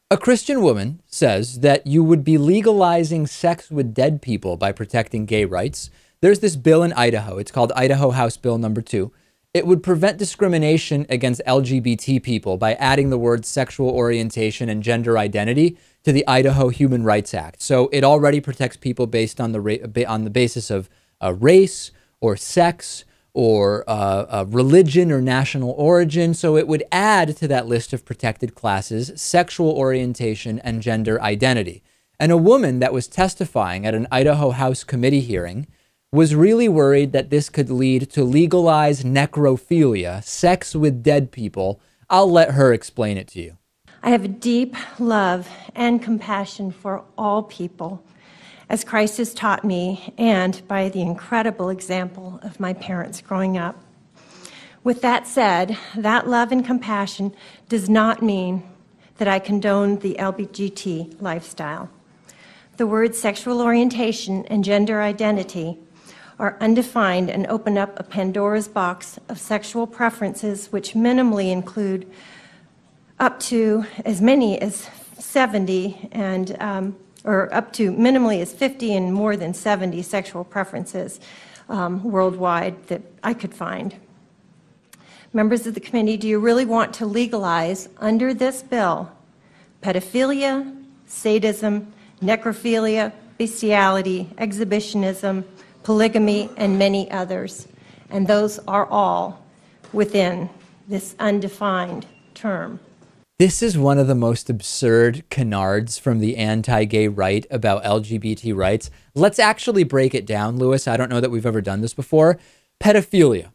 A Christian woman says that you would be legalizing sex with dead people by protecting gay rights. There's this bill in Idaho. It's called Idaho House Bill number 2. It would prevent discrimination against LGBT people by adding the words sexual orientation and gender identity to the Idaho Human Rights Act. So it already protects people based on the basis of race or sex or religion or national origin. So it would add to that list of protected classes sexual orientation and gender identity. And a woman that was testifying at an Idaho House committee hearing was really worried that this could lead to legalized necrophilia, sex with dead people. I'll let her explain it to you. I have a deep love and compassion for all people, as Christ has taught me, and by the incredible example of my parents growing up. With that said, that love and compassion does not mean that I condone the LGBT lifestyle. The words sexual orientation and gender identity are undefined and open up a Pandora's box of sexual preferences which minimally include up to as many as 70 and or up to minimally as 50 and more than 70 sexual preferences worldwide that I could find. Members of the committee, do you really want to legalize under this bill pedophilia, sadism, necrophilia, bestiality, exhibitionism, polygamy, and many others? And those are all within this undefined term. This is one of the most absurd canards from the anti-gay right about LGBT rights. Let's actually break it down, Lewis. I don't know that we've ever done this before. Pedophilia.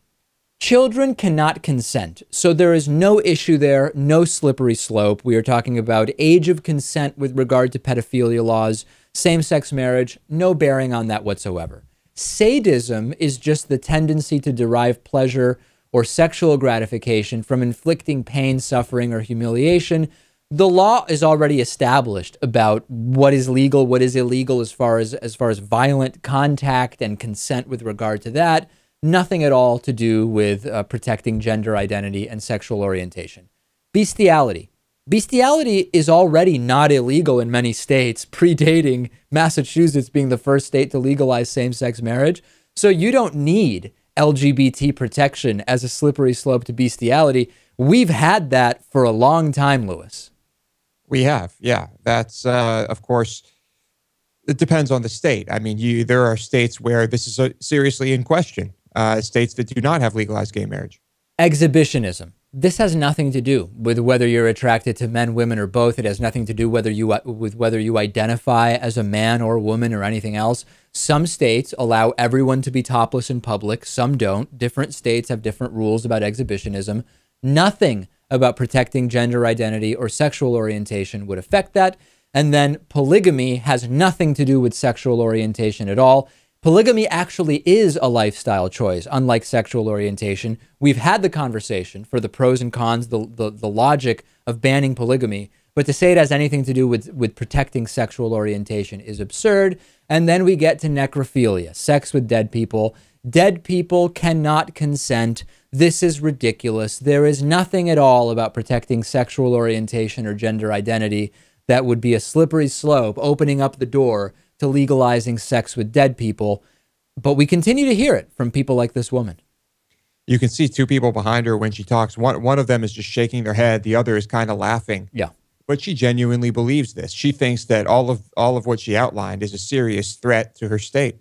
Children cannot consent, so there is no issue there, no slippery slope. We are talking about age of consent with regard to pedophilia laws, same-sex marriage, no bearing on that whatsoever. Sadism is just the tendency to derive pleasure or sexual gratification from inflicting pain, suffering, or humiliation. The law is already established about what is legal, what is illegal as far as violent contact and consent with regard to that. Nothing at all to do with protecting gender identity and sexual orientation. Bestiality. Bestiality is already not illegal in many states, predating Massachusetts being the first state to legalize same-sex marriage. So you don't need LGBT protection as a slippery slope to bestiality. We've had that for a long time, Lewis. We have, yeah. That's, of course, it depends on the state. I mean, there are states where this is seriously in question, states that do not have legalized gay marriage. Exhibitionism. This has nothing to do with whether you're attracted to men, women, or both. It has nothing to do with whether you identify as a man or a woman or anything else. Some states allow everyone to be topless in public. Some don't. Different states have different rules about exhibitionism. Nothing about protecting gender identity or sexual orientation would affect that. And then polygamy has nothing to do with sexual orientation at all. Polygamy actually is a lifestyle choice, unlike sexual orientation. We've had the conversation for the pros and cons, the logic of banning polygamy, but to say it has anything to do with protecting sexual orientation is absurd. And then we get to necrophilia, sex with dead people. Dead people cannot consent. This is ridiculous. There is nothing at all about protecting sexual orientation or gender identity that would be a slippery slope, opening up the door to legalizing sex with dead people. But we continue to hear it from people like this woman. You can see two people behind her when she talks. One of them is just shaking their head. The other is kind of laughing. Yeah. But she genuinely believes this. She thinks that all of what she outlined is a serious threat to her state.